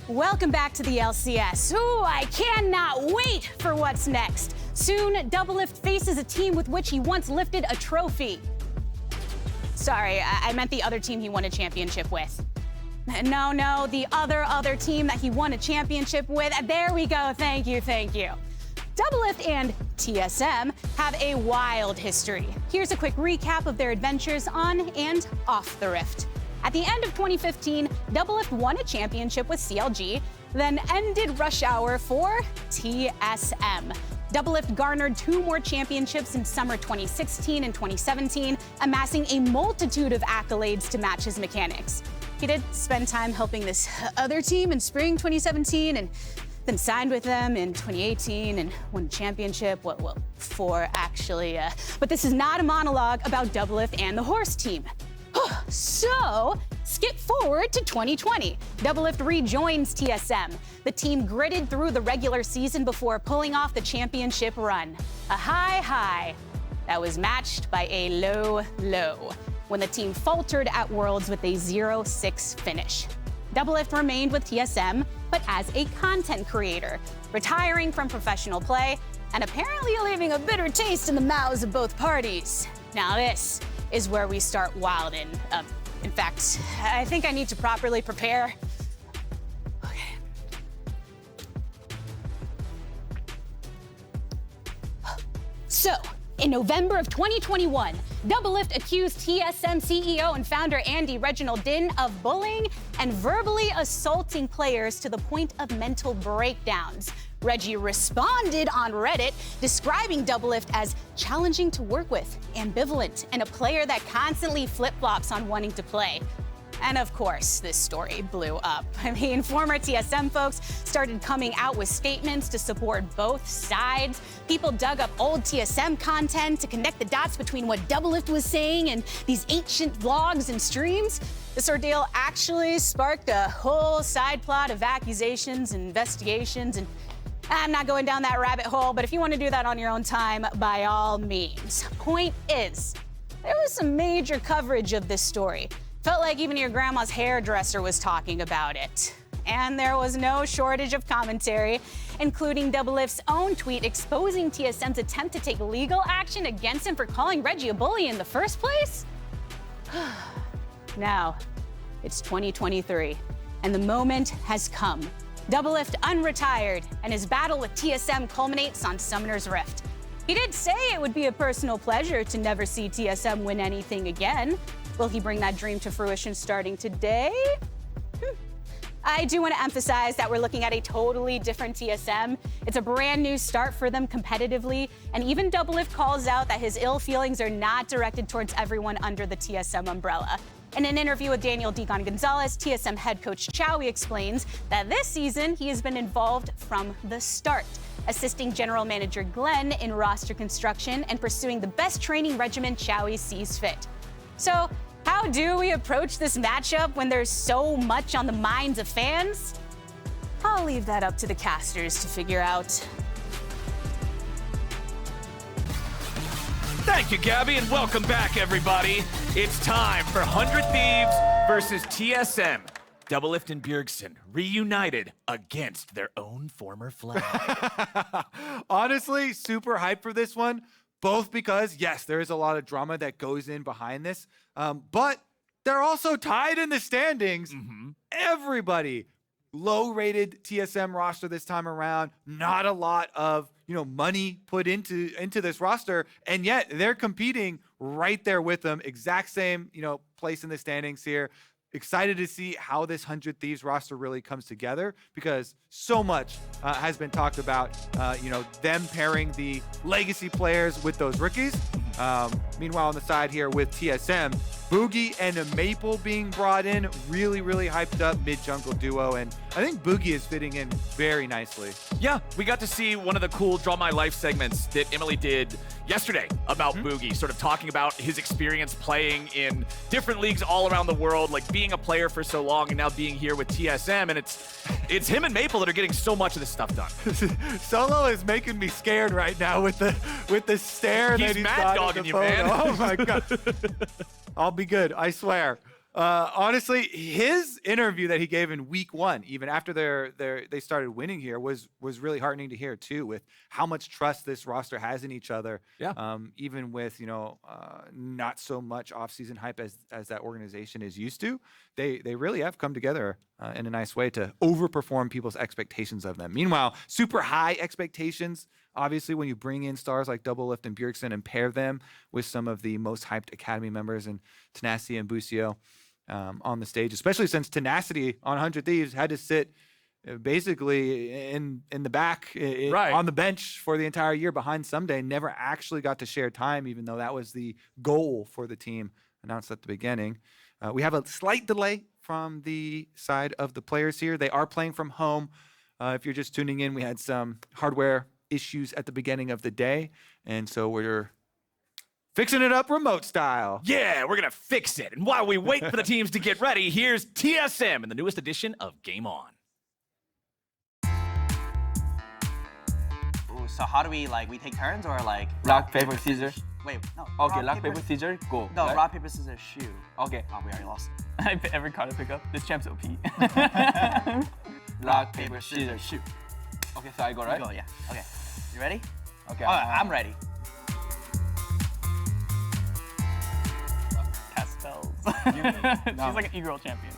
Welcome back to the LCS. Ooh, I cannot wait for what's next. Soon, Doublelift faces a team with which he once lifted a trophy. Sorry, I meant the other team he won a championship with. No, the other team that he won a championship with. There we go, thank you. Doublelift and TSM have a wild history. Here's a quick recap of their adventures on and off the Rift. At the end of 2015, Doublelift won a championship with CLG, then ended Rush Hour for TSM. Doublelift garnered 2 more championships in summer 2016 and 2017, amassing a multitude of accolades to match his mechanics. He did spend time helping this other team in spring 2017 and then signed with them in 2018 and won a championship, well, 4 actually. But this is not a monologue about Doublelift and the horse team. So, skip forward to 2020. Doublelift rejoins TSM. The team gritted through the regular season before pulling off the championship run. A high that was matched by a low when the team faltered at Worlds with a 0-6 finish. Doublelift remained with TSM, but as a content creator, retiring from professional play and apparently leaving a bitter taste in the mouths of both parties. Now this is where we start wildin'. In fact, I think I need to properly prepare. Okay. So, in November of 2021, Doublelift accused TSM CEO and founder Reginald of bullying and verbally assaulting players to the point of mental breakdowns. Reggie responded on Reddit, describing Doublelift as challenging to work with, ambivalent, and a player that constantly flip-flops on wanting to play. And of course, this story blew up. I mean, former TSM folks started coming out with statements to support both sides. People dug up old TSM content to connect the dots between what Doublelift was saying and these ancient vlogs and streams. This ordeal actually sparked a whole side plot of accusations and investigations, and I'm not going down that rabbit hole, but if you want to do that on your own time, by all means. Point is, there was some major coverage of this story. Felt like even your grandma's hairdresser was talking about it. And there was no shortage of commentary, including Doublelift's own tweet exposing TSM's attempt to take legal action against him for calling Reggie a bully in the first place. Now, it's 2023, and the moment has come. Doublelift unretired, and his battle with TSM culminates on Summoner's Rift. He did say it would be a personal pleasure to never see TSM win anything again. Will he bring that dream to fruition starting today? I do want to emphasize that we're looking at a totally different TSM. It's a brand new start for them competitively, and even Doublelift calls out that his ill feelings are not directed towards everyone under the TSM umbrella. In an interview with Daniel Degon Gonzalez, TSM head coach Chowie explains that this season he has been involved from the start, assisting general manager Glenn in roster construction and pursuing the best training regimen Chowie sees fit. So, how do we approach this matchup when there's so much on the minds of fans? I'll leave that up to the casters to figure out. Thank you, Gabby, and welcome back, everybody. It's time for 100 Thieves versus TSM. Doublelift and Bjergsen reunited against their own former flag. Honestly, super hyped for this one, both because, yes, there is a lot of drama that goes in behind this, but they're also tied in the standings. Everybody low-rated TSM roster this time around. Not a lot of money put into this roster, and yet they're competing right there with them. Exact same place in the standings here. Excited to see how this 100 Thieves roster really comes together, because so much has been talked about, them pairing the legacy players with those rookies. Meanwhile, on the side here with TSM, Bugi and Maple being brought in, really hyped up mid-jungle duo, and I think Bugi is fitting in very nicely. Yeah, we got to see one of the cool Draw My Life segments that Emily did yesterday about Bugi, sort of talking about his experience playing in different leagues all around the world, like being a player for so long and now being here with TSM, and it's him and Maple that are getting so much of this stuff done. Solo is making me scared right now with the stare that he's mad got dogging at the you, photo. man. Oh my god. I'll be good, I swear. Honestly, his interview that he gave in week 1, even after they started winning here, was really heartening to hear too, with how much trust this roster has in each other. Yeah. Even with not so much offseason hype as that organization is used to, they really have come together in a nice way to overperform people's expectations of them. Meanwhile, super high expectations. Obviously, when you bring in stars like Doublelift and Bjergsen and pair them with some of the most hyped Academy members in Tenacity and Busio on the stage, especially since Tenacity on 100 Thieves had to sit basically in the back on the bench for the entire year behind Someday, never actually got to share time, even though that was the goal for the team announced at the beginning. We have a slight delay from the side of the players here. They are playing from home. If you're just tuning in, we had some hardware issues at the beginning of the day, and so we're fixing it up remote style. Yeah, we're gonna fix it. And while we wait for the teams to get ready, here's TSM in the newest edition of Game On. Ooh, so how do we we take turns or like Rock, paper, scissors. Wait, no. Okay, rock, paper, scissors, go. No, right? rock, paper, scissors, shoe. Okay. Oh, we already lost. I pick every card I pick up. This champ's OP. Rock, paper, scissors, shoot. Okay, so I go, right? Go, yeah. Okay. You ready? Okay. Oh, I'm ready. Cast spells. Yumi, She's like an e-girl champion.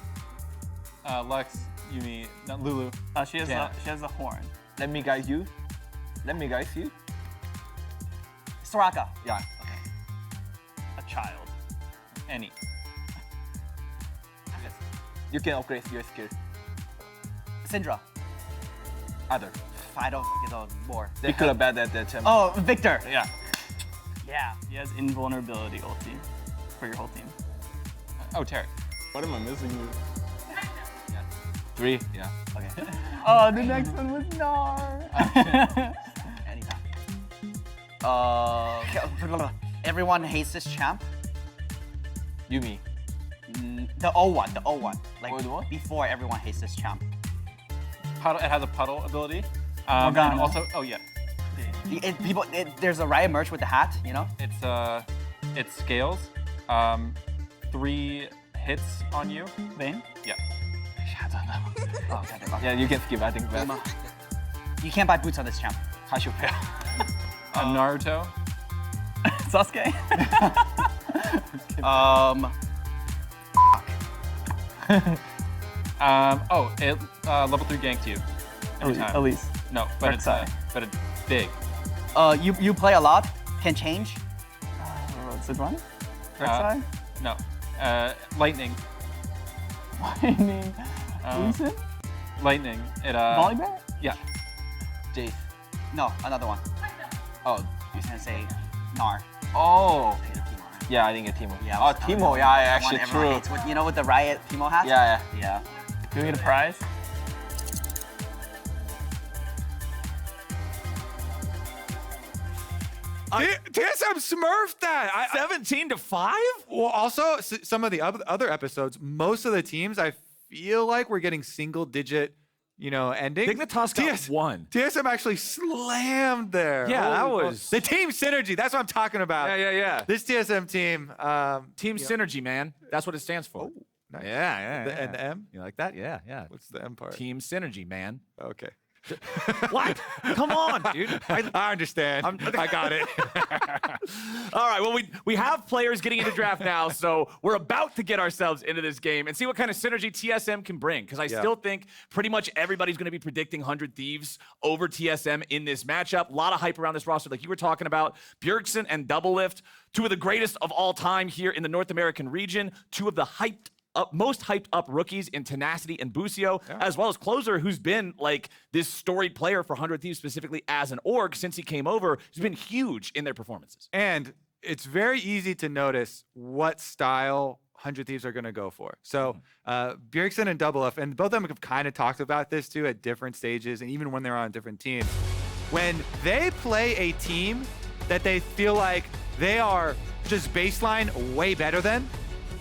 Lux, Yumi, not Lulu. She has a horn. Let me guide you. Let me guide you. Soraka. Yeah. A child. Any. You can upgrade your skill. Syndra. Other. I don't know more. They could have bad at that time. Oh, Victor. Yeah. Yeah. He has invulnerability ulti for your whole team. Oh, Terry. What am I missing? 3. Yeah. Okay. Oh, the next one was Gnar. Anytime. Everyone hates this champ. Yumi. The O one. The O one. Like Oh, the one? before everyone hates this champ. Puddle, it has a puddle ability. Morgana. And also, oh yeah, There's a Riot merch with the hat. You know. it scales. 3 hits on you. Vayne. Yeah. I don't know. Oh, God, Yeah, you can skip. I think best. You can't buy boots on this champ. Cassiopeia. Naruto. Sasuke. It level 3 ganked you. Every time. Elise. No, but it's big. You play a lot. Can change. Sidron. Uh, Rek'Sai. No. Lightning. Lightning. Lucian. Lightning. It Volibear. Yeah. Jace. No, another one. Oh. You was gonna say Gnar. Oh. Yeah, I didn't get Timo. Yeah. Oh, Timo. Yeah, actually true. With the Riot Timo hat. Yeah. Yeah. Do we get a prize? TSM smurfed that. 17-5? Well, also some of the other episodes, most of the teams I feel like we're getting single-digit, endings. Dignitas got 1. TSM actually slammed there. Yeah, that Holy was- the team synergy. That's what I'm talking about. Yeah. This TSM team. Team synergy, man. That's what it stands for. Oh, nice. Yeah. And the M? You like that? Yeah. What's the M part? Team synergy, man. Okay. What? Come on, dude. I understand. I got it. All right, well, we have players getting into draft now, so we're about to get ourselves into this game and see what kind of synergy TSM can bring, because I still think pretty much everybody's going to be predicting 100 Thieves over TSM in this matchup. A lot of hype around this roster, like you were talking about. Bjergsen and Doublelift, 2 of the greatest of all time here in the North American region, 2 of the most hyped up rookies in Tenacity and Busio, as well as Closer, who's been like this storied player for 100 Thieves specifically as an org since he came over. He's been huge in their performances. And it's very easy to notice what style 100 Thieves are going to go for. So Bjergsen and Doublelift, and both of them have kind of talked about this too at different stages, and even when they're on different teams. When they play a team that they feel like they are just baseline way better than,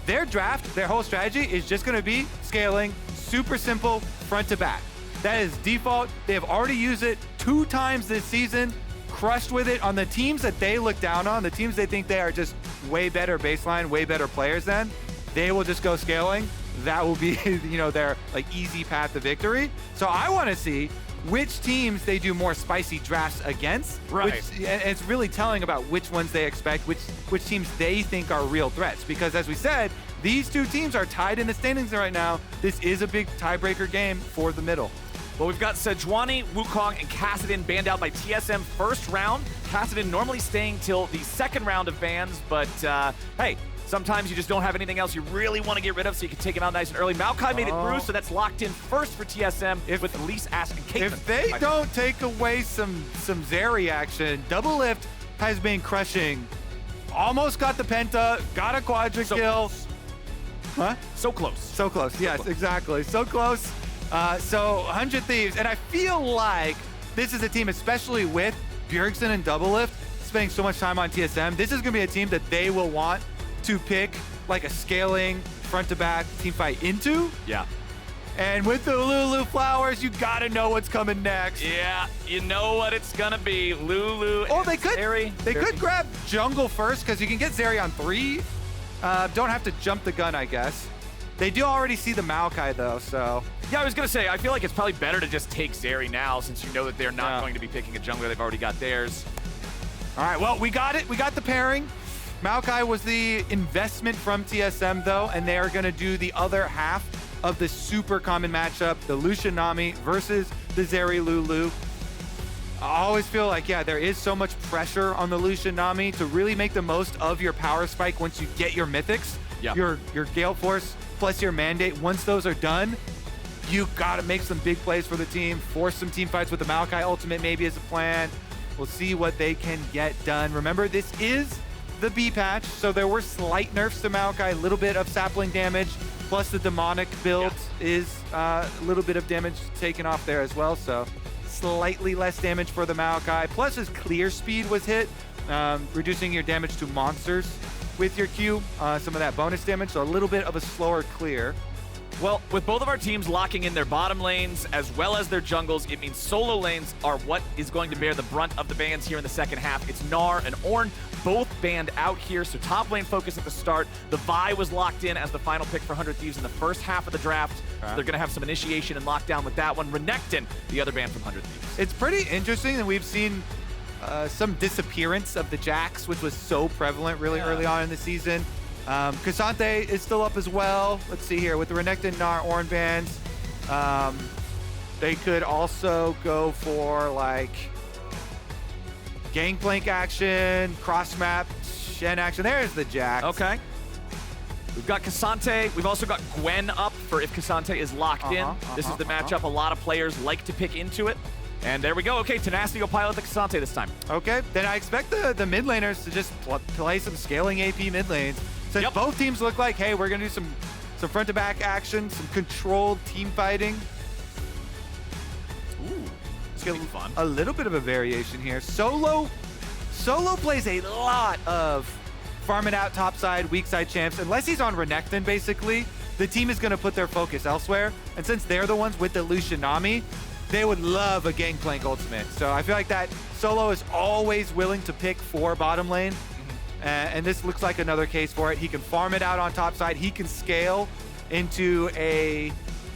their draft, their whole strategy is just going to be scaling, super simple, front to back. That is default. They have already used it 2 times this season, crushed with it on the teams that they look down on, the teams they think they are just way better baseline, way better players than. they will just go scaling. That will be, you know, their like easy path to victory. So I want to see which teams they do more spicy drafts against. Right. And it's really telling about which ones they expect, which teams they think are real threats. Because as we said, these two teams are tied in the standings right now. This is a big tiebreaker game for the middle. Well, we've got Sejuani, Wukong, and Kassadin banned out by TSM first round. Kassadin normally staying till the second round of bans, but hey, sometimes you just don't have anything else you really want to get rid of, so you can take him out nice and early. Maokai made it through, so that's locked in first for TSM with Elise, Ash, and Caitlyn. If they don't take away some Zeri action, Doublelift has been crushing. Almost got the penta, got a quadra kill. Huh? So close. So close. Yes, exactly. So close. So 100 Thieves, and I feel like this is a team, especially with Bjergsen and Doublelift spending so much time on TSM, this is going to be a team that they will want to pick like a scaling front-to-back team fight into. Yeah. And with the Lulu flowers, you got to know what's coming next. Yeah, you know what it's going to be. Lulu Oh, and they could Zeri. they could grab jungle first because you can get Zeri on 3. Don't have to jump the gun, I guess. They do already see the Maokai, though, so... Yeah, I was going to say, I feel like it's probably better to just take Zeri now since you know that they're not going to be picking a jungler. They've already got theirs. All right, well, we got it. We got the pairing. Maokai was the investment from TSM, though, and they are going to do the other half of the super common matchup, the Lucian Nami versus the Zeri Lulu. I always feel like, yeah, there is so much pressure on the Lucian Nami to really make the most of your power spike once you get your mythics, your Gale Force, plus your Mandate. Once those are done, you got to make some big plays for the team, force some team fights with the Maokai ultimate maybe as a plan. We'll see what they can get done. Remember, this is the B patch, so there were slight nerfs to Maokai, a little bit of sapling damage, plus the demonic build is a little bit of damage taken off there as well, so slightly less damage for the Maokai. Plus his clear speed was hit, reducing your damage to monsters with your Q, some of that bonus damage, so a little bit of a slower clear. Well, with both of our teams locking in their bottom lanes as well as their jungles, it means solo lanes are what is going to bear the brunt of the bans here in the second half. It's Gnar and Ornn, both banned out here, so top lane focus at the start. The Vi was locked in as the final pick for 100 Thieves in the first half of the draft. So they're going to have some initiation and lockdown with that one. Renekton, the other ban from 100 Thieves. It's pretty interesting that we've seen some disappearance of the Jax, which was so prevalent really early on in the season. Cassante is still up as well. Let's see here with the Renekton, Gnar, Ornn bans. They could also go for like Gangplank action, cross map, Shen action. There's the Jax. Okay. We've got Cassante. We've also got Gwen up for if Cassante is locked in. This is the matchup a lot of players like to pick into it. And there we go. Okay, Tenacity will pilot the Cassante this time. Okay, then I expect the mid laners to just play some scaling AP mid lanes. Since both teams look like, hey, we're going to do some front-to-back action, some controlled team fighting. Ooh, it's going to be fun. A little bit of a variation here. Solo plays a lot of farming out topside, weak side champs. Unless he's on Renekton, basically, the team is going to put their focus elsewhere. And since they're the ones with the Lucian Nami, they would love a Gangplank ultimate. So I feel like that Solo is always willing to pick for bottom lane. And this looks like another case for it. He can farm it out on top side. He can scale into a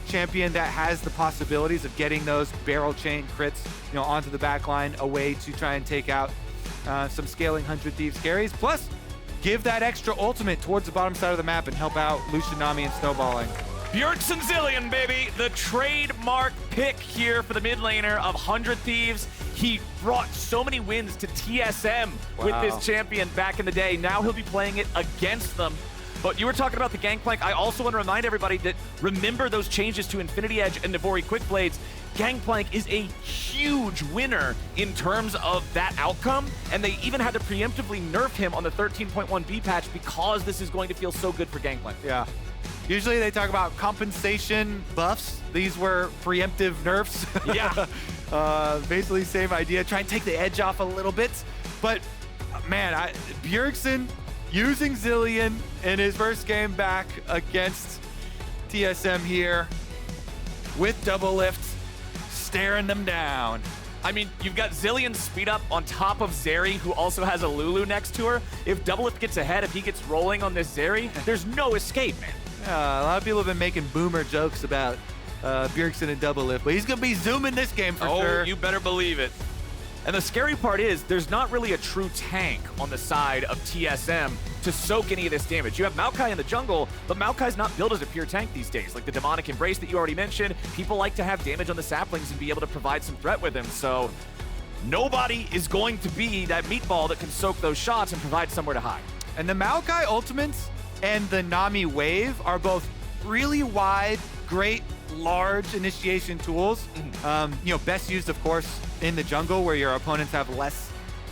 champion that has the possibilities of getting those barrel chain crits, you know, onto the back line, a way to try and take out some scaling 100 Thieves carries. Plus, give that extra ultimate towards the bottom side of the map and help out Lucian, Nami, and snowballing. Bjergsen Zilean, baby, the trademark pick here for the mid laner of 100 Thieves. He brought so many wins to TSM with this champion back in the day. Now he'll be playing it against them. But you were talking about the Gangplank. I also want to remind everybody that remember those changes to Infinity Edge and Navori Quick Blades. Gangplank is a huge winner in terms of that outcome, and they even had to preemptively nerf him on the 13.1 B patch because this is going to feel so good for Gangplank. Yeah. Usually they talk about compensation buffs. These were preemptive nerfs. Yeah. Basically same idea. Try and take the edge off a little bit. But man, Bjergsen using Zilean in his first game back against TSM here with Doublelift, staring them down. I mean, you've got Zilean speed up on top of Zeri, who also has a Lulu next to her. If Doublelift gets ahead, if he gets rolling on this Zeri, there's no escape, man. Yeah, a lot of people have been making boomer jokes about Bjergsen and Doublelift, but he's going to be zooming this game for sure. Oh, you better believe it. And the scary part is there's not really a true tank on the side of TSM to soak any of this damage. You have Maokai in the jungle, but Maokai's not built as a pure tank these days. Like the Demonic Embrace that you already mentioned, people like to have damage on the saplings and be able to provide some threat with him. So nobody is going to be that meatball that can soak those shots and provide somewhere to hide. And the Maokai ultimates and the Nami wave are both really wide, great, large initiation tools. You know, best used, of course, in the jungle where your opponents have less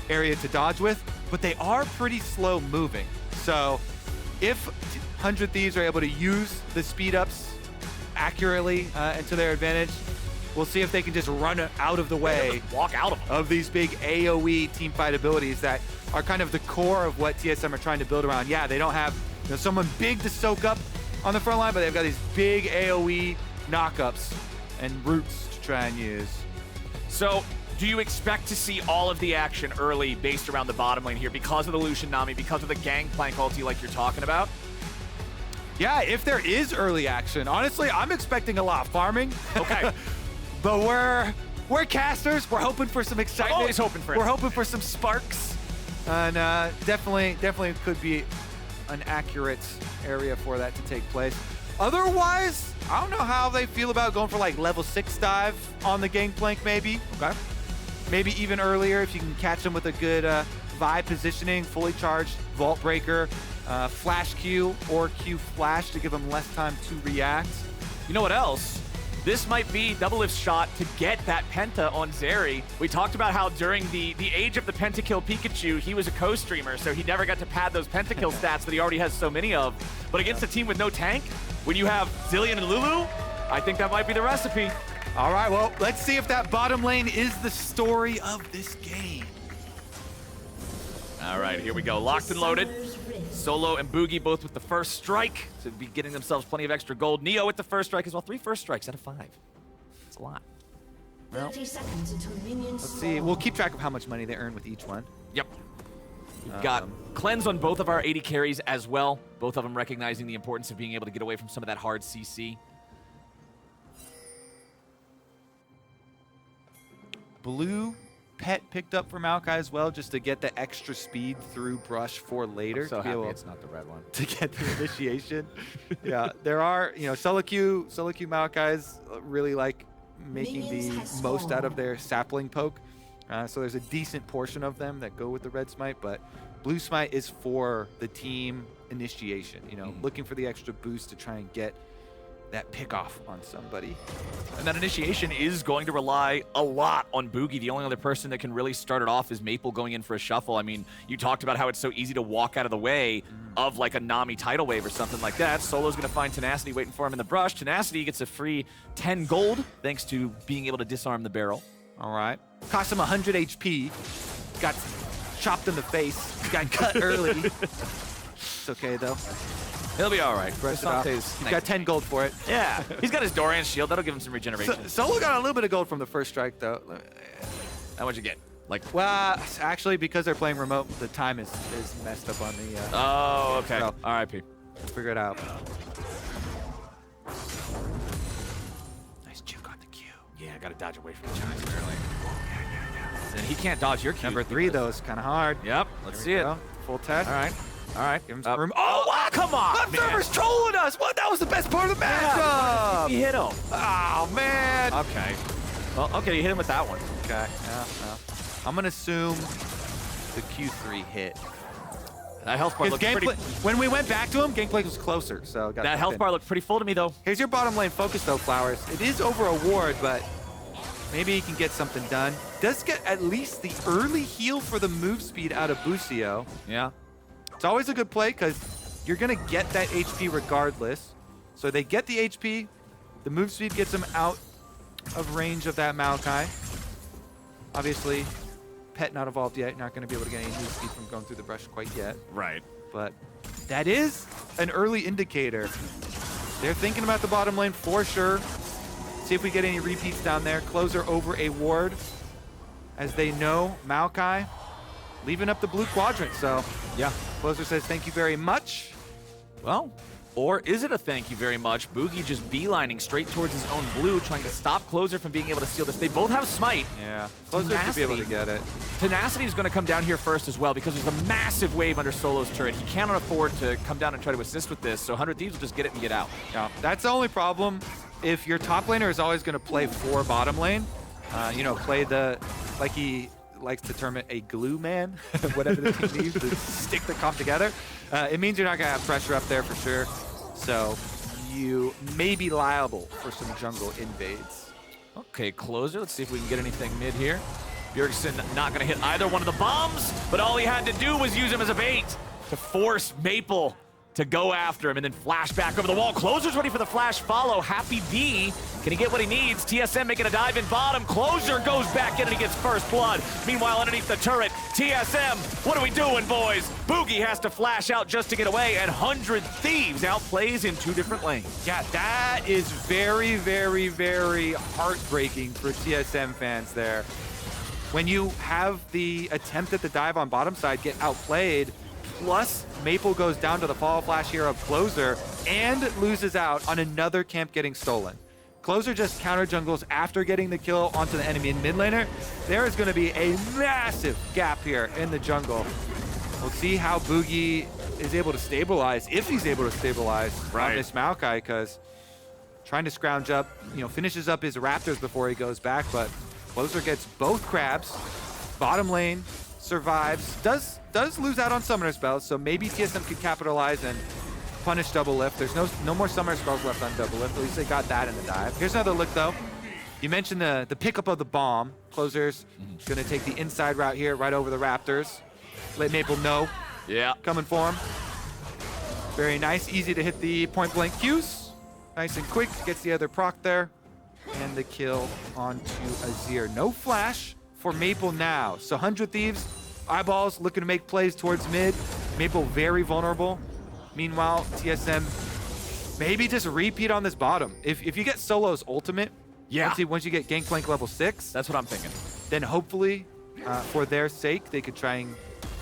area to dodge with, but they are pretty slow moving. So if 100 Thieves are able to use the speed ups accurately and to their advantage, we'll see if they can just run out of the way, walk out of these big AoE team fight abilities that are kind of the core of what TSM are trying to build around. Yeah, they don't have someone big to soak up on the front line, but they've got these big AoE knockups and roots to try and use. So do you expect to see all of the action early based around the bottom lane here because of the Lucian Nami, because of the Gangplank ulti like you're talking about? Yeah, if there is early action, honestly, I'm expecting a lot of farming. Okay. But we're casters. We're hoping for some excitement. Always hoping for it. We're hoping for some sparks. And definitely could be an accurate area for that to take place. Otherwise, I don't know how they feel about going for like level 6 dive on the Gangplank maybe. Okay. Maybe even earlier if you can catch them with a good vibe positioning, fully charged Vault Breaker, Flash Q or Q Flash to give them less time to react. You know what else? This might be Doublelift's shot to get that Penta on Zeri. We talked about how during the age of the Pentakill Pikachu, he was a co-streamer, so he never got to pad those Pentakill stats that he already has so many of. But against a team with no tank, when you have Zilean and Lulu, I think that might be the recipe. All right, well, let's see if that bottom lane is the story of this game. All right, here we go. Locked and loaded. Solo and Bugi both with the first strike to be getting themselves plenty of extra gold. Neo with the first strike as well. 3 first strikes out of 5. That's a lot. Well, 30 seconds until minions let's see. We'll keep track of how much money they earn with each one. Yep. We've got cleanse on both of our AD carries as well. Both of them recognizing the importance of being able to get away from some of that hard CC. Blue pet picked up for Maokai as well, just to get the extra speed through brush for later. I'm so to be happy able it's not the red one. to get the initiation. Yeah, there are, solo queue Maokais really like making Minions the has most out of spawned. their sapling poke. So there's a decent portion of them that go with the red smite, but blue smite is for the team initiation, looking for the extra boost to try and get that pick off on somebody. And that initiation is going to rely a lot on Bugi. The only other person that can really start it off is Maple going in for a shuffle. I mean, you talked about how it's so easy to walk out of the way of like a Nami tidal wave or something like that. Solo's going to find Tenacity waiting for him in the brush. Tenacity gets a free 10 gold thanks to being able to disarm the barrel. All right. Cost him 100 HP. Got chopped in the face. Got cut early. It's okay, though. He'll be all right. Brush it off. He's got 10 gold for it. Yeah, he's got his Doran shield. That'll give him some regeneration. Solo got a little bit of gold from the first strike, though. How much you get? Like, Well, actually, because they're playing remote, the time is messed up on the... oh, okay. So- R.I.P. Figure it out. Nice juke on the Q. Yeah, I got to dodge away from the Chime early. And he can't dodge your Q. Number 3, though, is kind of hard. Yep, let's see it. Go. Full test. All right. All right. Give him some room. Oh, wow, come on, That man. server's trolling us! What? That was the best part of the matchup! He hit him. Oh, man! Okay. Well, okay, you hit him with that one. Okay, yeah. I'm gonna assume the Q3 hit. That health bar looked pretty... When we went back to him, Gangplank was closer, so got That health bar looked pretty full to me, though. Here's your bottom lane focus, though, Flowers. It is over a ward, but maybe he can get something done. Does get at least the early heal for the move speed out of Busio. Yeah. It's always a good play because you're going to get that HP regardless. So they get the HP. The move speed gets them out of range of that Maokai. Obviously, pet not evolved yet. Not going to be able to get any move speed from going through the brush quite yet. Right. But that is an early indicator. They're thinking about the bottom lane for sure. See if we get any repeats down there. Closer over a ward. as they know Maokai leaving up the blue quadrant. So yeah, Closer says thank you very much. Well, or is it a thank you very much? Bugi just beelining straight towards his own blue, trying to stop Closer from being able to steal this. They both have Smite. Yeah, Closer should be able to get it. Tenacity is going to come down here first as well because there's a massive wave under Solo's turret. He cannot afford to come down and try to assist with this, so 100 Thieves will just get it and get out. Yeah, that's the only problem. If your top laner is always going to play for bottom lane, you know, play the, like he likes to term it, a glue man, whatever the team needs to stick the comp together, it means you're not going to have pressure up there for sure. So you may be liable for some jungle invades. Okay, Closer. Let's see if we can get anything mid here. Bjergsen not going to hit either one of the bombs, but all he had to do was use him as a bait to force Maple to go after him and then flash back over the wall. Closer's ready for the flash follow. Happy D. Can he get what he needs? TSM making a dive in bottom. Closer goes back in and he gets first blood. Meanwhile, underneath the turret, TSM, what are we doing, boys? Bugi has to flash out just to get away, and 100 Thieves outplays in 2 different lanes. Yeah, that is very, very, very heartbreaking for TSM fans there. When you have the attempt at the dive on bottom side get outplayed, plus Maple goes down to the follow flash here of Closer and loses out on another camp getting stolen. Closer just counter jungles after getting the kill onto the enemy in mid laner. There is going to be a massive gap here in the jungle. We'll see how Bugi is able to stabilize, if he's able to stabilize on this Maokai, because trying to scrounge up, you know, finishes up his Raptors before he goes back, but Closer gets both crabs, bottom lane, survives, does lose out on summoner spells, so maybe TSM could capitalize and punish Doublelift. There's no more summoner spells left on Doublelift. At least they got that in the dive. Here's another look though. You mentioned the pickup of the bomb. Closer's gonna take the inside route here, right over the Raptors. Let Maple know. Yeah. Coming for him. Very nice, easy to hit the point blank Qs. Nice and quick, gets the other proc there. And the kill onto Azir. No flash for Maple now. So 100 Thieves, eyeballs looking to make plays towards mid. Maple very vulnerable. Meanwhile, TSM maybe just repeat on this bottom. If you get Solo's ultimate, once you get Gangplank level 6, that's what I'm thinking. Then hopefully, for their sake, they could try and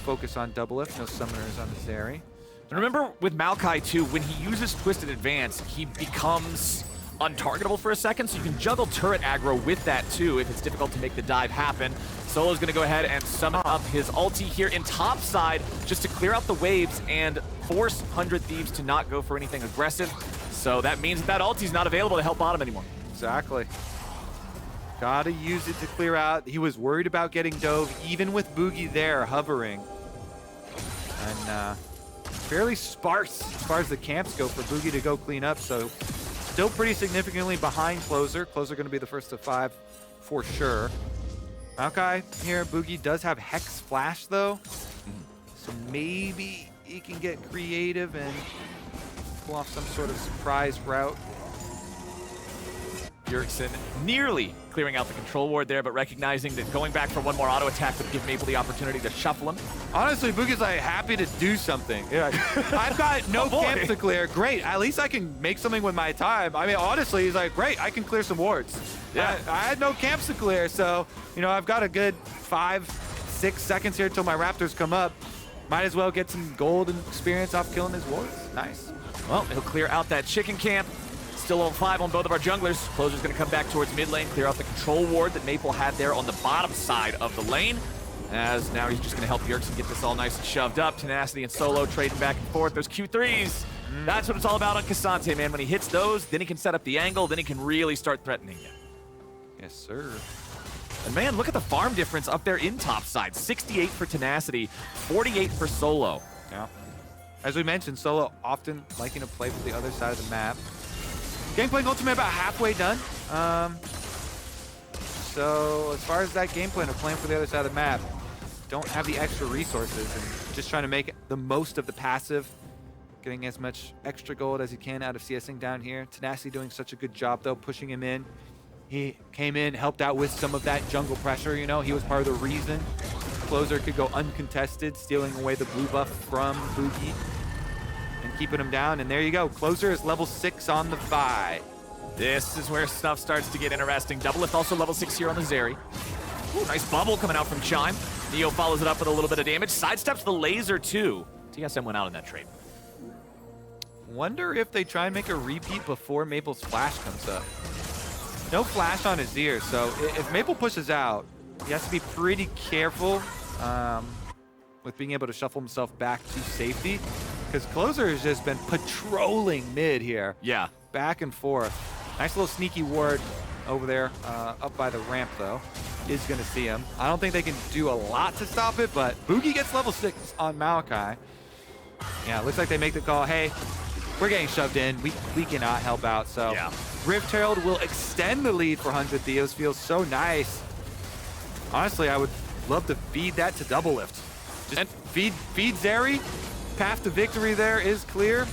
focus on Doublelift. No summoners on the Zeri. And remember with Maokai too, when he uses Twisted Advance, he becomes untargetable for a second, so you can juggle turret aggro with that too if it's difficult to make the dive happen. Solo's gonna go ahead and summon up his ulti here in top side just to clear out the waves and force 100 Thieves to not go for anything aggressive. So that means that ulti's not available to help bottom anymore. Exactly. Gotta use it to clear out. He was worried about getting dove, even with Bugi there hovering. And fairly sparse as far as the camps go for Bugi to go clean up, so still pretty significantly behind Closer. Closer going to be the first to 5 for sure. Maokai here, Bugi does have Hex Flash though. So maybe he can get creative and pull off some sort of surprise route. Bjergsen nearly clearing out the control ward there, but recognizing that going back for one more auto attack would give Maple the opportunity to shuffle him. Honestly, Bugi's like happy to do something. Yeah, I've got no camps to clear. Great, at least I can make something with my time. I mean, honestly, he's like, great, I can clear some wards. Yeah, I had no camps to clear, so you know, I've got a good 5-6 seconds here until my Raptors come up. Might as well get some gold and experience off killing his wards. Nice. Well, he'll clear out that chicken camp. Still on 5 on both of our junglers. Closer's going to come back towards mid lane, clear out the control ward that Maple had there on the bottom side of the lane. As now he's just going to help Bjergsen get this all nice and shoved up. Tenacity and Solo trading back and forth. Those Q3s. That's what it's all about on K'Sante, man. When he hits those, then he can set up the angle, then he can really start threatening you. Yes, sir. And man, look at the farm difference up there in top side. 68 for Tenacity, 48 for Solo. Yeah. As we mentioned, Solo often liking to play for the other side of the map. Gangplank ultimate about halfway done. So as far as that game plan of playing for the other side of the map, don't have the extra resources and just trying to make the most of the passive, getting as much extra gold as he can out of CSing down here. Tenacity doing such a good job though, pushing him in. He came in, helped out with some of that jungle pressure, you know, he was part of the reason Closer could go uncontested, stealing away the blue buff from Bugi and keeping him down. And there you go, Closer is level 6 on the Vi. This is where stuff starts to get interesting. Doublelift also level 6 here on the Zeri. Ooh, nice bubble coming out from Chime. Neo follows it up with a little bit of damage. Sidesteps the laser too. TSM went out in that trade. Wonder if they try and make a repeat before Maple's flash comes up. No flash on Azir, so if Maple pushes out, he has to be pretty careful with being able to shuffle himself back to safety, because Closer has just been patrolling mid here. Yeah. Back and forth. Nice little sneaky ward over there, up by the ramp though. Is gonna see him. I don't think they can do a lot to stop it, but Bugi gets level 6 on Maokai. Yeah, looks like they make the call, hey, we're getting shoved in. We cannot help out, so yeah. Rift Herald will extend the lead for 100 Thieves. Feels so nice. Honestly, I would love to feed that to Doublelift. Just feed Zeri. Path to victory there is clear.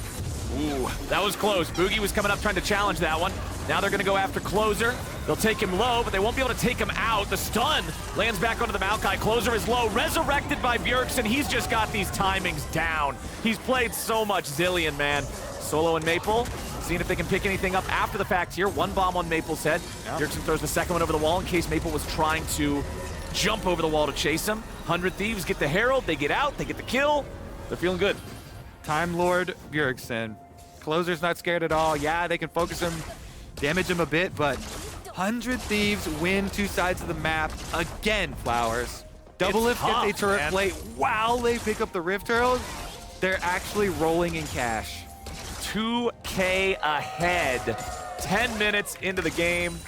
Ooh, that was close. Bugi was coming up trying to challenge that one. Now they're going to go after Closer. They'll take him low, but they won't be able to take him out. The stun lands back onto the Maokai. Closer is low. Resurrected by Bjergsen. He's just got these timings down. He's played so much Zilean, man. Solo and Maple, seeing if they can pick anything up after the fact here. One bomb on Maple's head. Yeah. Bjergsen throws the second one over the wall in case Maple was trying to jump over the wall to chase him. 100 Thieves get the Herald. They get out. They get the kill. They're feeling good. Time Lord Bjergsen. Closer's not scared at all. Yeah, they can focus him, damage him a bit, but 100 Thieves win 2 sides of the map again, Flowers. Doublelift gets a turret plate while they pick up the Rift Herald. They're actually rolling in cash. 2K ahead. 10 minutes into the game.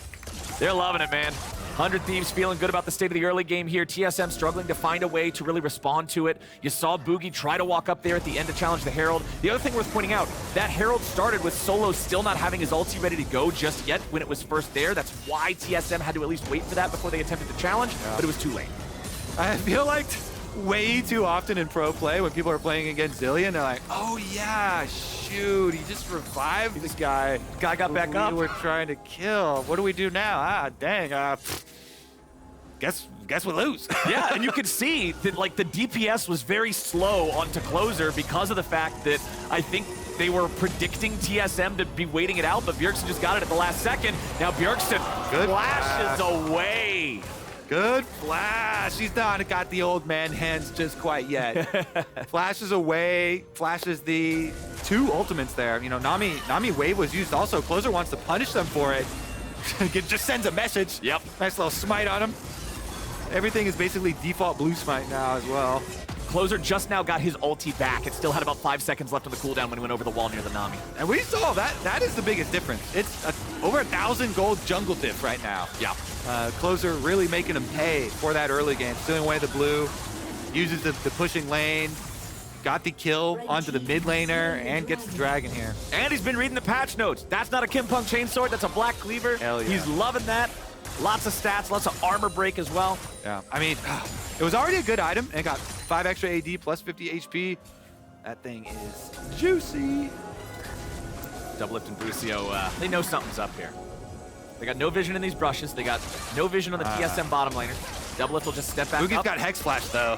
They're loving it, man. 100 Thieves feeling good about the state of the early game here. TSM struggling to find a way to really respond to it. You saw Bugi try to walk up there at the end to challenge the Herald. The other thing worth pointing out, that Herald started with Solo still not having his ulti ready to go just yet when it was first there. That's why TSM had to at least wait for that before they attempted to challenge, but it was too late. I feel like way too often in pro play when people are playing against Zilean, they're like, oh yeah, shoot, he just revived this guy. Guy got back up. We're trying to kill. What do we do now? Ah, dang. Guess we lose. Yeah, and you could see that like the DPS was very slow onto Closer because of the fact that I think they were predicting TSM to be waiting it out, but Bjergsen just got it at the last second. Now Bjergsen flashes away. Good flash. He's not got the old man hands just quite yet. Flashes away, flashes the 2 ultimates there. You know, Nami wave was used also. Closer wants to punish them for it. It just sends a message. Yep. Nice little smite on him. Everything is basically default blue smite now as well. Closer just now got his ulti back. It still had about 5 seconds left on the cooldown when he went over the wall near the Nami. And we saw that. That is the biggest difference. It's over 1,000 gold jungle diff right now. Yeah. Closer really making him pay for that early game. Stealing away the blue, uses the pushing lane, got the kill onto the mid laner, and gets the dragon here. And he's been reading the patch notes. That's not a Gangplank chainsword, that's a black cleaver. Hell yeah. He's loving that. Lots of stats, lots of armor break as well. Yeah, I mean, it was already a good item, and it got 5 extra AD plus 50 HP. That thing is juicy. Doublelift and Busio, they know something's up here. They got no vision in these brushes. They got no vision on the TSM bottom laner. Doublelift will just step back Bugi's up. got Hex Flash, though.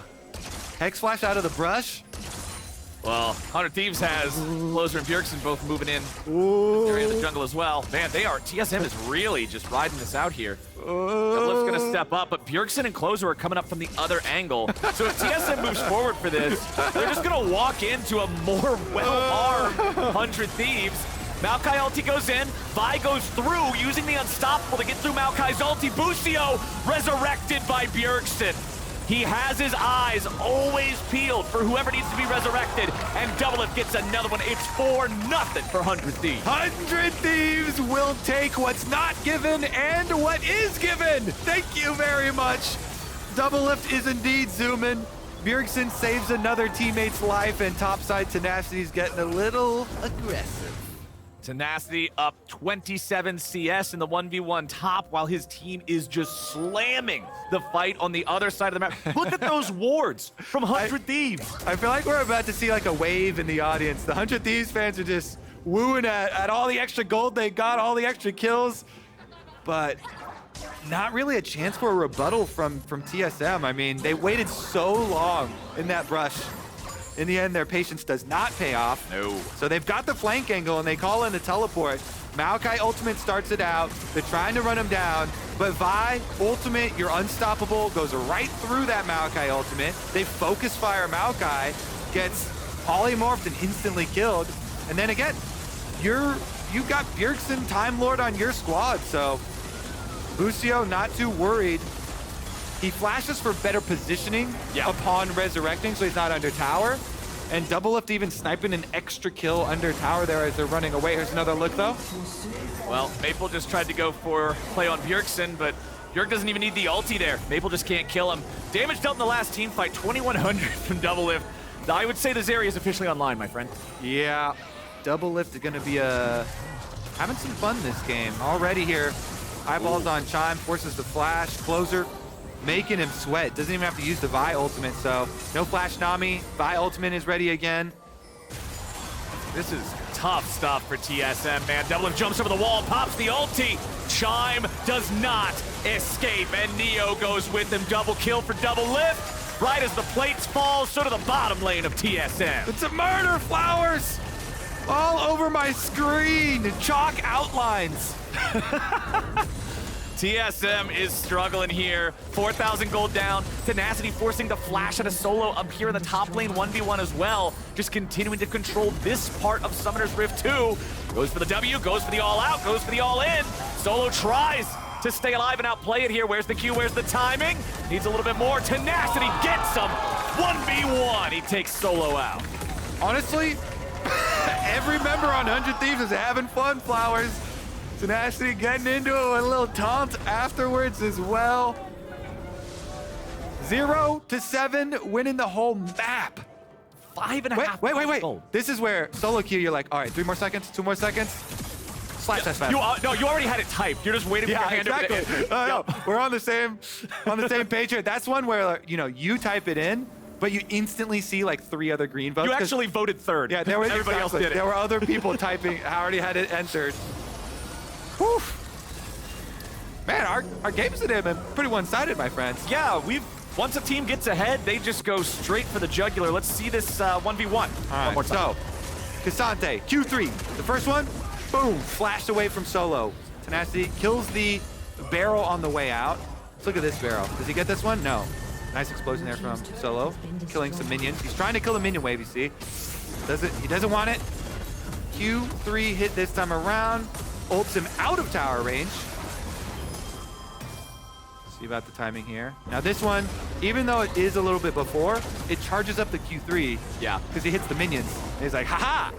Hex Flash out of the brush. Well, 100 Thieves has Closer and Bjergsen both moving in area of the jungle as well. Man, TSM is really just riding this out here. Doublelift's gonna step up, but Bjergsen and Closer are coming up from the other angle. So if TSM moves forward for this, they're just gonna walk into a more well-armed 100 Thieves. Maokai ulti goes in, Vi goes through, using the Unstoppable to get through Maokai's ulti. Busio resurrected by Bjergsen. He has his eyes always peeled for whoever needs to be resurrected, and Doublelift gets another one. It's 4-0 for 100 Thieves. 100 Thieves will take what's not given and what is given. Thank you very much. Doublelift is indeed zooming. Bjergsen saves another teammate's life, and topside Tenacity's getting a little aggressive. Tenacity up 27 CS in the 1v1 top while his team is just slamming the fight on the other side of the map. Look at those wards from 100 Thieves. I feel like we're about to see like a wave in the audience. The 100 Thieves fans are just wooing at all the extra gold they got, all the extra kills, but not really a chance for a rebuttal from TSM. I mean, they waited so long in that brush. In the end, their patience does not pay off. No. So they've got the flank angle, and they call in the teleport. Maokai ultimate starts it out. They're trying to run him down. But Vi, ultimate, you're unstoppable, goes right through that Maokai ultimate. They focus fire Maokai, gets polymorphed and instantly killed. And then again, you've got Bjergsen, Time Lord on your squad, so Busio not too worried. He flashes for better positioning upon resurrecting, so he's not under tower. And Doublelift even sniping an extra kill under tower there as they're running away. Here's another look, though. Well, Maple just tried to go for play on Bjergsen, but Bjerg doesn't even need the ulti there. Maple just can't kill him. Damage dealt in the last team fight, 2,100 from Doublelift. I would say the Zeri is officially online, my friend. Yeah, Doublelift is going to be having some fun this game already here. Eyeballs on Chime, forces the flash, closer, making him sweat. Doesn't even have to use the Vi ultimate, so no flash Nami. Vi ultimate is ready again. This is tough stuff for TSM, man. Doublelift jumps over the wall, pops the ulti. Chime does not escape, and Neo goes with him. Double kill for Doublelift. Right as the plates fall, so to the bottom lane of TSM. It's a murder, Flowers! All over my screen, chalk outlines. TSM is struggling here. 4,000 gold down. Tenacity forcing the flash at a solo up here in the top lane, 1v1 as well. Just continuing to control this part of Summoner's Rift 2. Goes for the W, goes for the all-out, goes for the all-in. Solo tries to stay alive and outplay it here. Where's the Q? Where's the timing? Needs a little bit more. Tenacity gets him. 1v1. He takes Solo out. Honestly, every member on 100 Thieves is having fun, Flowers. Tenacity getting into it with a little taunt afterwards as well. 0 to 7, winning the whole map. 5.5. Wait. gold. This is where solo queue, you're like, all right, 3 more seconds, 2 more seconds. Slash that fast. No, you already had it typed. You're just waiting for your hand over exactly. to No, we're on the same page here. That's one where, you type it in, but you instantly see like 3 other green votes. You actually voted third. Yeah, there was everybody else did it. There were other people typing, already had it entered. Whew. Man, our games today have been pretty one-sided, my friends. Yeah, once a team gets ahead, they just go straight for the jugular. Let's see this 1v1. All right, more time. so Cassante, Q3. The first one, boom, flashed away from solo. Tenacity kills the barrel on the way out. Let's look at this barrel. Does he get this one? No. Nice explosion there from solo, killing some minions. He's trying to kill the minion wave, you see. He doesn't want it. Q3 hit this time around. Ults him out of tower range. See about the timing here. Now this one, even though it is a little bit before, it charges up the Q3. Yeah. Because he hits the minions. And he's like, haha!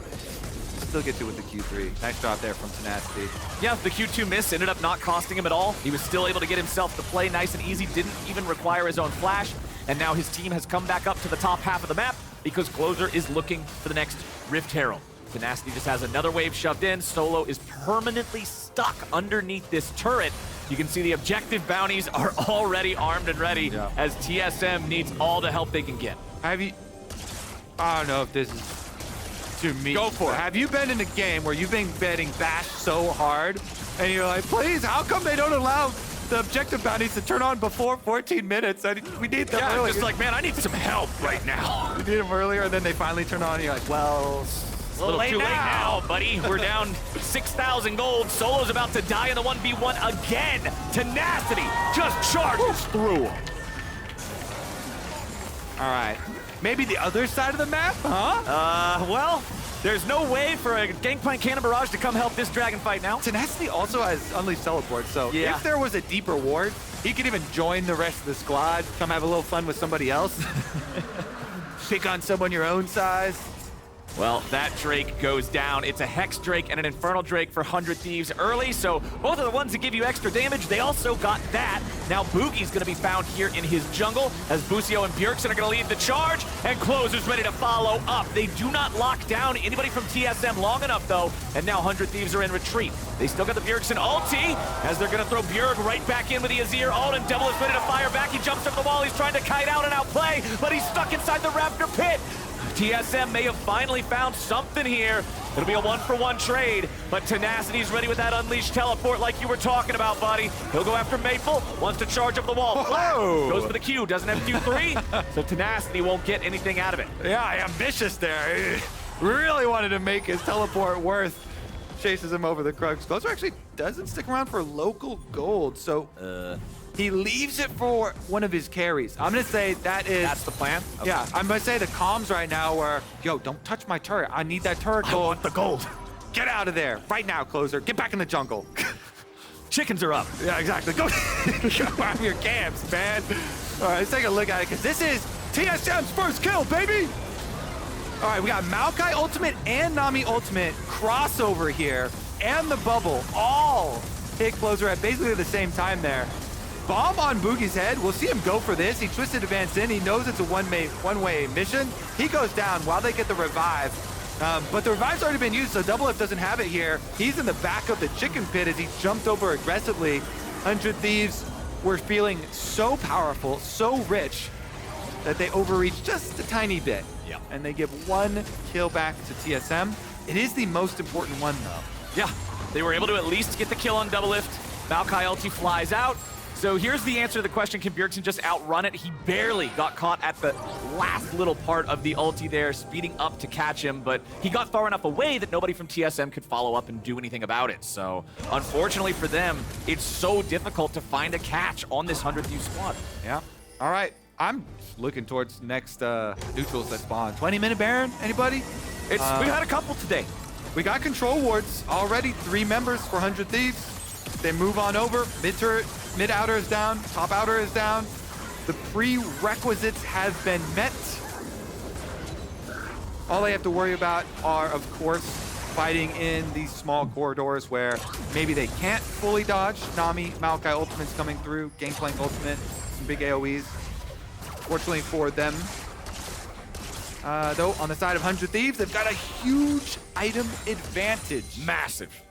Still gets it with the Q3. Nice job there from Tenacity. Yeah, the Q2 miss ended up not costing him at all. He was still able to get himself to play nice and easy, didn't even require his own flash. And now his team has come back up to the top half of the map because Closer is looking for the next Rift Herald. Tenacity just has another wave shoved in. Solo is permanently stuck underneath this turret. You can see the objective bounties are already armed and ready as TSM needs all the help they can get. I don't know if this is too me. Go for it. Have you been in a game where you've been betting bashed so hard and you're like, please, how come they don't allow the objective bounties to turn on before 14 minutes? We need them earlier. Just like, man, I need some help right now. We need them earlier, and then they finally turn on and you're like, well, A little too late now, buddy. We're down 6,000 gold. Solo's about to die in the 1v1 again. Tenacity just charges through him. all right. Maybe the other side of the map, huh? Well, there's no way for a Gangplank Cannon Barrage to come help this dragon fight now. Tenacity also has Unleashed Teleport, so Yeah. if there was a deeper ward, he could even join the rest of the squad, come have a little fun with somebody else. Pick on someone your own size. Well, that Drake goes down. It's a Hex Drake and an Infernal Drake for 100 Thieves early, so both are the ones that give you extra damage. They also got that. Now Bugi's going to be found here in his jungle as Busio and Bjergsen are going to lead the charge, and Closer's ready to follow up. They do not lock down anybody from TSM long enough, though, and now 100 Thieves are in retreat. They still got the Bjergsen ulti as they're going to throw Bjerg right back in with the Azir ult, and Double is ready to fire back. He jumps up the wall. He's trying to kite out and outplay, but he's stuck inside the Raptor pit. TSM may have finally found something here. It'll be a 1-for-1 trade, but Tenacity's ready with that Unleashed Teleport like you were talking about, buddy. He'll go after Maple, wants to charge up the wall. Whoa. Goes for the Q, doesn't have Q3, so Tenacity won't get anything out of it. Yeah, ambitious there. He really wanted to make his teleport worth chases him over the Krugs. Closer actually doesn't stick around for local gold, so he leaves it for one of his carries. I'm gonna say that's the plan? Okay. Yeah, I'm gonna say the comms right now are, yo, don't touch my turret. I need that turret gold. I want the gold. Get out of there right now, Closer. Get back in the jungle. Chickens are up. Yeah, exactly. Go out of your camps, man. All right, let's take a look at it, because this is TSM's first kill, baby. All right, we got Maokai ultimate and Nami ultimate crossover here, and the bubble all hit Closer at basically the same time there. Bomb on Bugi's head. We'll see him go for this. He twisted advance in. He knows it's a one-way mission. He goes down while they get the revive. But the revive's already been used, so Doublelift doesn't have it here. He's in the back of the chicken pit as he jumped over aggressively. 100 Thieves were feeling so powerful, so rich, that they overreached just a tiny bit. Yeah. And they give one kill back to TSM. It is the most important one, though. Yeah, they were able to at least get the kill on Doublelift. Maokai ulti flies out. So here's the answer to the question, can Bjergsen just outrun it? He barely got caught at the last little part of the ulti there, speeding up to catch him, but he got far enough away that nobody from TSM could follow up and do anything about it. So unfortunately for them, it's so difficult to find a catch on this 100 Thieves squad. Yeah. All right. I'm looking towards next neutrals that spawn. 20-minute Baron, anybody? We've had a couple today. We got control wards already, 3 members for 100 Thieves. They move on over. Mid outer is down, top outer is down. The prerequisites have been met. All they have to worry about are, of course, fighting in these small corridors where maybe they can't fully dodge. Nami, Maokai ultimates coming through, Gangplank ultimate, some big AoEs. Fortunately for them, though, on the side of 100 Thieves, they've got a huge item advantage. Massive.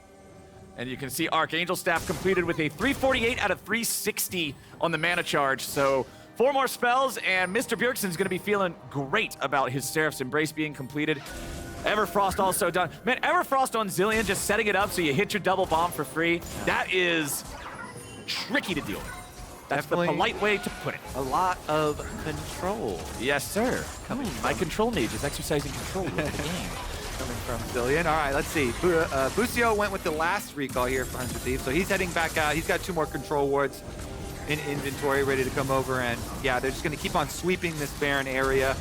And you can see Archangel Staff completed with a 348 out of 360 on the mana charge. So 4 more spells, and Mr. Bjergsen's going to be feeling great about his Seraph's Embrace being completed. Everfrost also done. Man, Everfrost on Zilean, just setting it up so you hit your double bomb for free. That is tricky to deal with. That's Definitely the polite way to put it. a lot of control. Yes, sir. My control mage is exercising control over the game. Coming from Zilean. All right, let's see. Busio went with the last recall here for 100 Thieves, so he's heading back out. He's got 2 more control wards in inventory ready to come over, and yeah, they're just going to keep on sweeping this Baron area.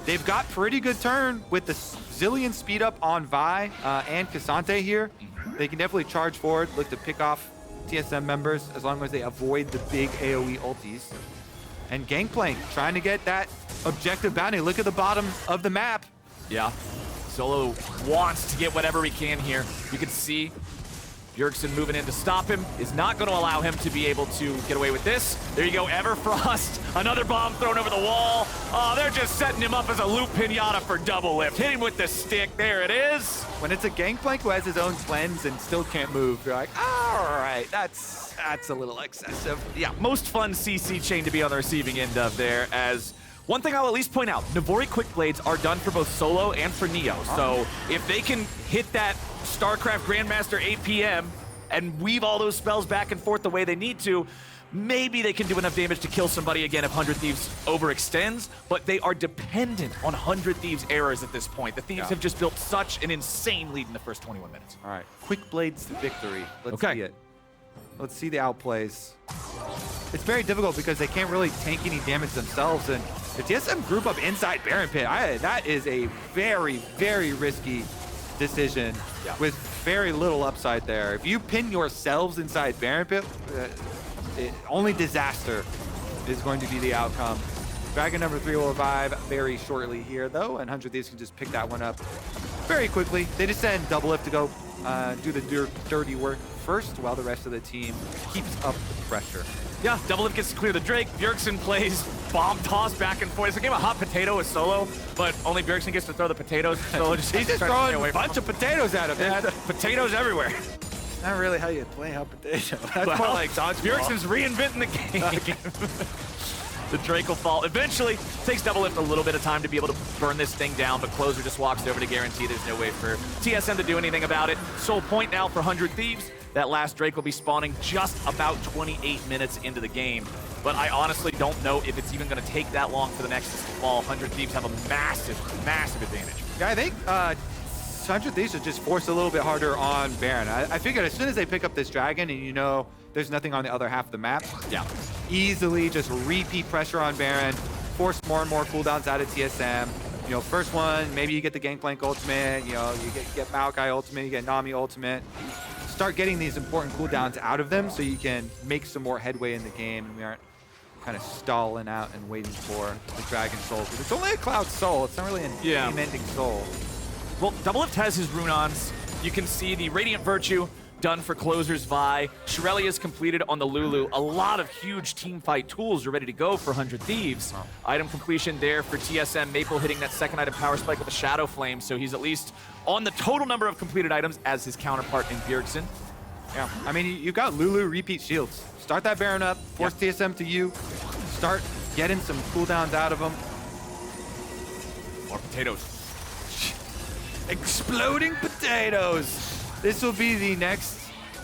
They've got pretty good turn with the Zilean speed up on Vi and Cassante here. They can definitely charge forward, look to pick off TSM members as long as they avoid the big AoE ultis. And Gangplank trying to get that objective bounty. Look at the bottom of the map. Yeah. Solo wants to get whatever he can here. You can see Bjergsen moving in to stop him, is not going to allow him to be able to get away with this. There you go, Everfrost. Another bomb thrown over the wall. Oh, they're just setting him up as a loop pinata for Doublelift. Hit him with the stick. There it is. When it's a Gangplank who has his own cleanse and still can't move, you're like, all right, that's a little excessive. Yeah, most fun CC chain to be on the receiving end of there. As one thing I'll at least point out, Navori Quick Blades are done for both solo and for Neo. So if they can hit that StarCraft Grandmaster 8 PM and weave all those spells back and forth the way they need to, maybe they can do enough damage to kill somebody again if 100 Thieves overextends, but they are dependent on 100 Thieves errors at this point. The Thieves have just built such an insane lead in the first 21 minutes. All right, Quick Blades to victory. Let's see it. Let's see the outplays. It's very difficult because they can't really tank any damage themselves, and the TSM group up inside Baron Pit, that is a very, very risky decision with very little upside there. If you pin yourselves inside Baron Pit, only disaster is going to be the outcome. Dragon number 3 will revive very shortly here, though, and 100 Thieves can just pick that one up very quickly. They just send Doublelift to go do the dirty work first, while the rest of the team keeps up the pressure. Yeah, Doublelift gets to clear the Drake. Bjergsen plays bomb toss back and forth. It's a game of hot potato with Solo, but only Bjergsen gets to throw the potatoes. Solo just He's just throwing a bunch of potatoes at him. Yeah, potatoes everywhere. Not really how you play hot potato. That's Well, more like dodgeball. Bjergsen's reinventing the game. The Drake will fall. Eventually, takes Doublelift a little bit of time to be able to burn this thing down, but Closer just walks over to guarantee there's no way for TSM to do anything about it. Sole point now for 100 Thieves. That last Drake will be spawning just about 28 minutes into the game. But I honestly don't know if it's even going to take that long for the next fall. 100 Thieves have a massive, massive advantage. Yeah, I think 100 Thieves should just force a little bit harder on Baron. I figured as soon as they pick up this dragon and you know there's nothing on the other half of the map, yeah, easily just repeat pressure on Baron, force more and more cooldowns out of TSM. You know, first one, maybe you get the Gangplank ultimate, you know, you get Maokai ultimate, you get Nami ultimate. Start getting these important cooldowns out of them so you can make some more headway in the game and we aren't kind of stalling out and waiting for the Dragon Soul. Because it's only a Cloud Soul, it's not really an game-ending soul. Well, Doublelift has his Runons. You can see the Radiant Virtue done for Closer's Vi. Shirelia's completed on the Lulu. A lot of huge team fight tools are ready to go for 100 Thieves. Item completion there for TSM. Maple hitting that second item power spike with a Shadow Flame, so he's at least on the total number of completed items as his counterpart in Bjergsen. Yeah, I mean, you've got Lulu repeat shields. Start that Baron up, force TSM to you, start getting some cooldowns out of them. More potatoes. Exploding potatoes. This will be the next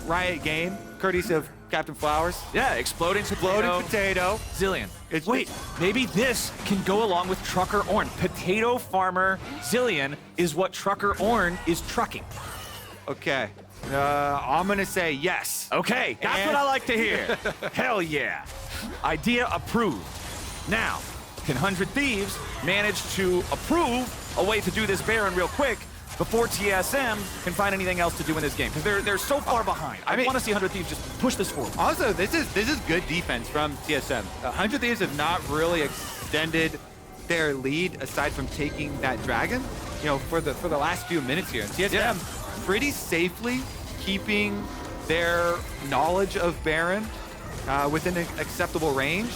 Riot game, courtesy of CaptainFlowers. Yeah, exploding potato. Zilean. Wait, maybe this can go along with Trucker Orn. Potato farmer Zilean is what Trucker Orn is trucking. Okay. I'm gonna say yes. Okay, that's what I like to hear. Hell yeah. Idea approved. Now, can 100 Thieves manage to approve a way to do this Baron real quick before TSM can find anything else to do in this game? Because they're so far behind. I want to see 100 Thieves just push this forward. Also, this is good defense from TSM. 100 Thieves have not really extended their lead aside from taking that dragon, you know, for the last few minutes here. TSM pretty safely keeping their knowledge of Baron within an acceptable range.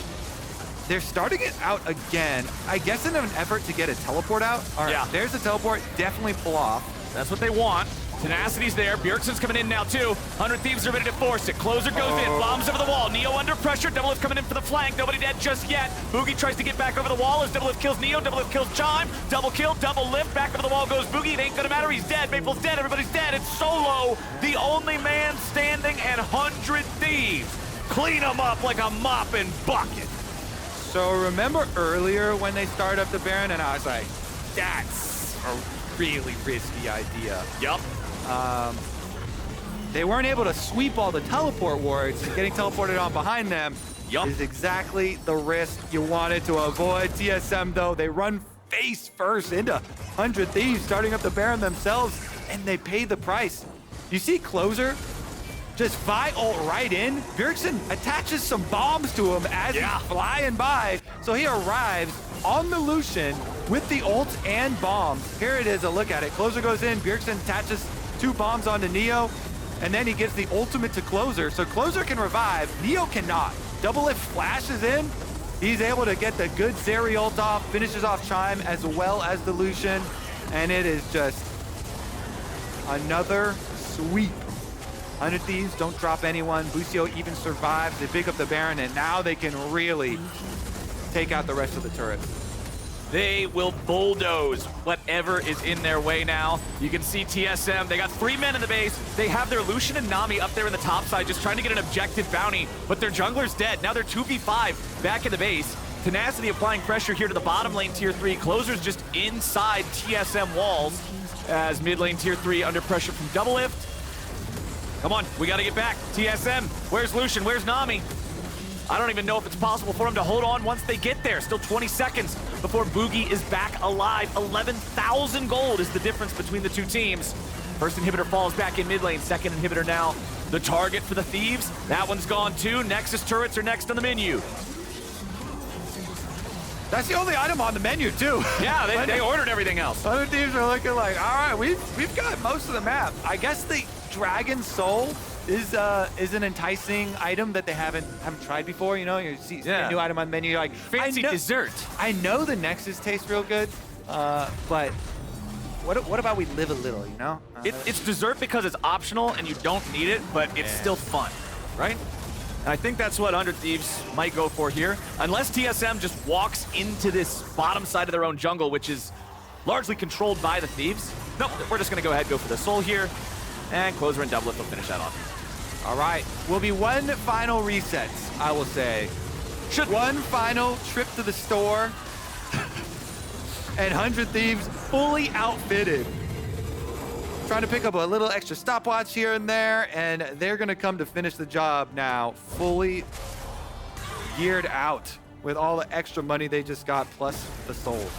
They're starting it out again, I guess in an effort to get a teleport out. All right, there's a teleport, definitely pull off. That's what they want. Tenacity's there. Bjergsen's coming in now, too. 100 Thieves are ready to force it. Closer goes in. Bombs over the wall. Neo under pressure. Doublelift coming in for the flank. Nobody dead just yet. Bugi tries to get back over the wall as Doublelift kills Neo. Doublelift kills Chime. Double kill, double lift. Back over the wall goes Bugi. It ain't gonna matter. He's dead. Maple's dead. Everybody's dead. It's Solo, the only man standing, and 100 Thieves clean him up like a mop and bucket. So remember earlier when they started up the Baron and I was like, that's a really risky idea. Yup. They weren't able to sweep all the teleport wards, and getting teleported on behind them is exactly the risk you wanted to avoid. TSM, though, they run face first into 100 Thieves, starting up the Baron themselves, and they pay the price. You see Closer just Vi ult right in. Bjergsen attaches some bombs to him as he's flying by, so he arrives on the Lucian with the ult and bombs. Here it is, a look at it. Closer goes in, Bjergsen attaches 2 bombs onto Neo, and then he gives the ultimate to Closer. So Closer can revive, Neo cannot. Doublelift flashes in, he's able to get the good Zeri ult off, finishes off Chime as well as the Lucian, and it is just another sweep. 100 Thieves don't drop anyone. Busio even survives. They pick up the Baron, and now they can really take out the rest of the turret. They will bulldoze whatever is in their way now. You can see TSM, they got 3 men in the base. They have their Lucian and Nami up there in the top side just trying to get an objective bounty, but their jungler's dead. Now they're 2v5 back in the base. Tenacity applying pressure here to the bottom lane tier 3. Closer's just inside TSM walls as mid lane tier 3 under pressure from Doublelift. Come on, we gotta get back. TSM, where's Lucian? Where's Nami? I don't even know if it's possible for him to hold on once they get there. Still 20 seconds before Bugi is back alive. 11,000 gold is the difference between the two teams. First inhibitor falls back in mid lane. Second inhibitor now the target for the Thieves. That one's gone too. Nexus turrets are next on the menu. That's the only item on the menu too. Yeah, they ordered everything else. Other teams are looking like, all right, we've got most of the map. I guess the Dragon Soul is an enticing item that they haven't tried before. You know, you see a new item on the menu, you're like, fancy dessert. I know the Nexus tastes real good, but what about we live a little? You know, it's dessert because it's optional and you don't need it, but it's still fun, right? And I think that's what 100 Thieves might go for here, unless TSM just walks into this bottom side of their own jungle, which is largely controlled by the Thieves. Nope, we're just gonna go ahead and go for the Soul here, and Closer and Doublelift will finish that off. All right, will be one final reset, I will say. One final trip to the store, and 100 Thieves fully outfitted trying to pick up a little extra stopwatch here and there, and they're going to come to finish the job now, fully geared out with all the extra money they just got, plus the souls.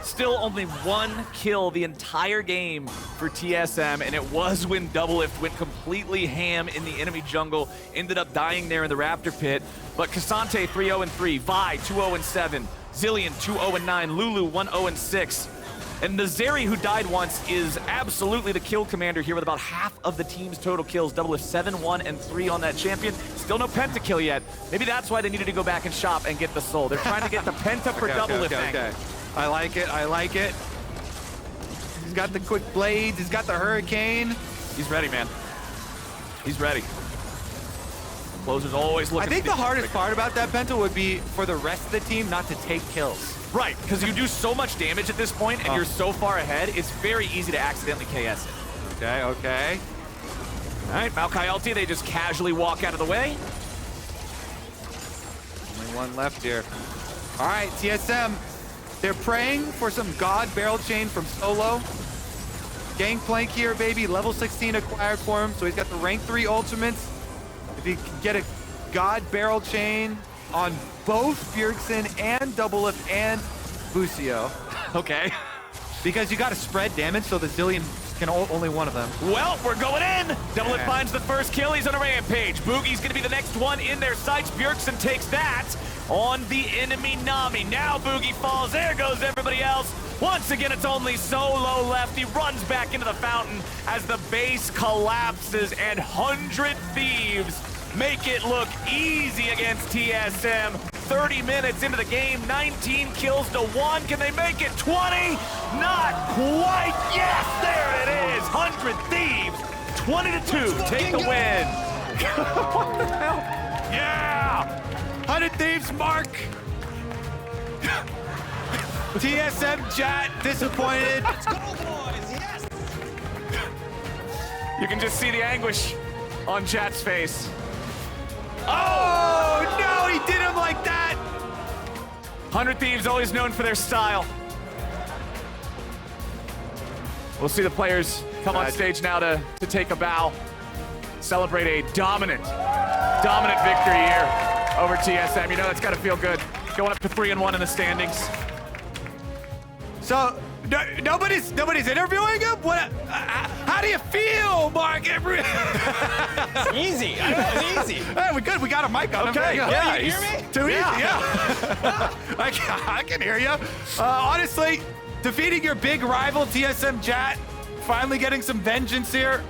Still only 1 kill the entire game for TSM, and it was when Doublelift went completely ham in the enemy jungle, ended up dying there in the Raptor pit. But Cassante 3-0-3, Vi 2-0-7, Zilean 2-0-9, Lulu 1-0-6. And the Zeri, who died once, is absolutely the kill commander here with about half of the team's total kills. Doublelift 7-1-3 on that champion. Still no pentakill yet. Maybe that's why they needed to go back and shop and get the soul. They're trying to get the penta for Doublelift. Okay. I like it. I like it. He's got the quick blades. He's got the hurricane. He's ready, man. He's ready. Closer's always looking. I think the hardest part about that penta would be for the rest of the team not to take kills. Right, because you do so much damage at this point and you're so far ahead, it's very easy to accidentally KS it. Okay, okay. All right, Maokai ulti, they just casually walk out of the way. Only one left here. All right, TSM. They're praying for some God barrel chain from Solo. Gangplank here, baby. Level 16 acquired for him, so he's got the rank 3 ultimates. If he can get a God barrel chain on both Bjergsen and Doublelift and Busio. Okay. Because you got to spread damage, so the Zilean can only one of them. Well, we're going in. Doublelift finds the first kill. He's on a rampage. Bugi's going to be the next one in their sights. Bjergsen takes that on the enemy Nami. Now Bugi falls. There goes everybody else. Once again, it's only Solo left. He runs back into the fountain as the base collapses, and 100 Thieves make it look easy against TSM. 30 minutes into the game, 19 kills to 1. Can they make it 20? Not quite. Yes, there it is. 100 Thieves, 20-2, take the win. What the hell? Yeah! 100 Thieves, Mark! TSM chat, disappointed. Let's go, boys, yes! You can just see the anguish on chat's face. Oh, no, he did him like that! 100 Thieves, always known for their style. We'll see the players come on stage now to take a bow, celebrate a dominant victory here over TSM. You know, that's got to feel good. Going up to 3-1 in the standings. So, nobody's interviewing him? What? How do you feel, Mark? It's easy. I know, it's easy. Hey, we good. We got a mic on. Okay, yeah. You hear me? Too easy, yeah. I can hear you. Honestly, defeating your big rival, TSM chat, finally getting some vengeance here.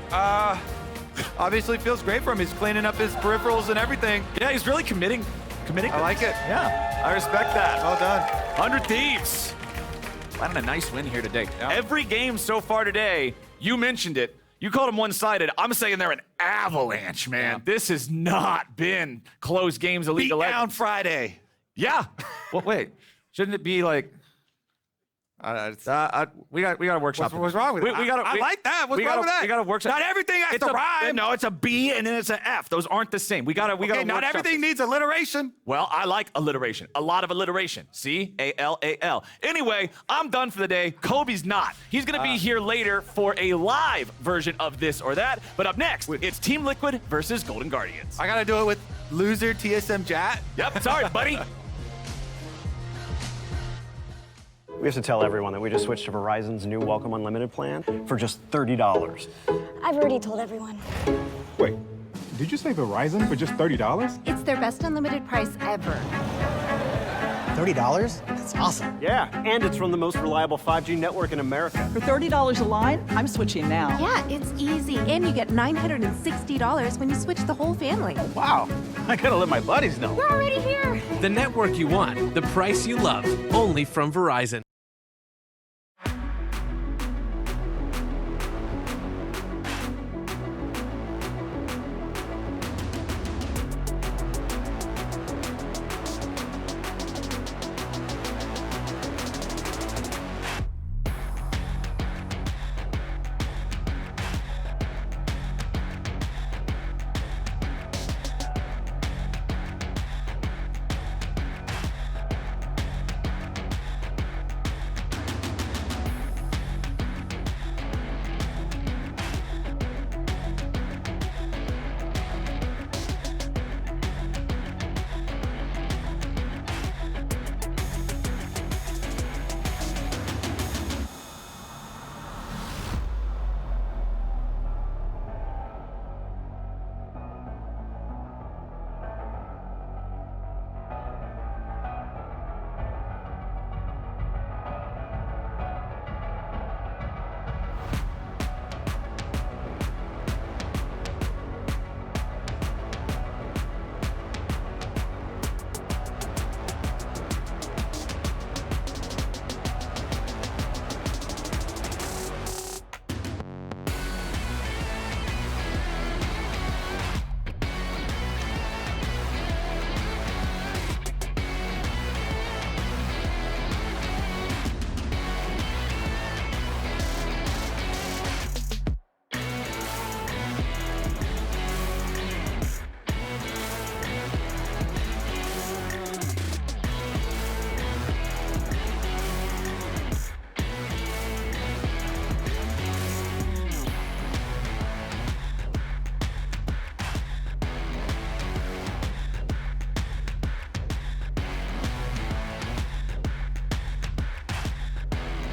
Obviously feels great for him. He's cleaning up his peripherals and everything. Yeah, he's really committing. I like it. Yeah, I respect that. Well done. 100 Thieves. Landing a nice win here today. Yeah. Every game so far today, you mentioned it. You called them one-sided. I'm saying they're an avalanche, man. Yeah. This has not been close games of League of Legends. Down Friday. Yeah. Well, wait. Shouldn't it be like? We got to workshop. What's wrong with it? I like that. What's wrong with that? We got to workshop. Not everything has to rhyme. No, it's a B and then it's an F. Those aren't the same. We got to. Okay, not everything needs alliteration. Well, I like alliteration. A lot of alliteration. C-A-L-A-L. Anyway, I'm done for the day. Kobe's not. He's going to be here later for a live version of this or that. But up next, it's Team Liquid versus Golden Guardians. I got to do it with loser TSM chat. Yep. Sorry, buddy. We have to tell everyone that we just switched to Verizon's new Welcome Unlimited plan for just $30. I've already told everyone. Wait, did you say Verizon for just $30? It's their best unlimited price ever. $30? That's awesome. Yeah, and it's from the most reliable 5G network in America. For $30 a line, I'm switching now. Yeah, it's easy. And you get $960 when you switch the whole family. Wow, I gotta let my buddies know. We're already here. The network you want, the price you love, only from Verizon.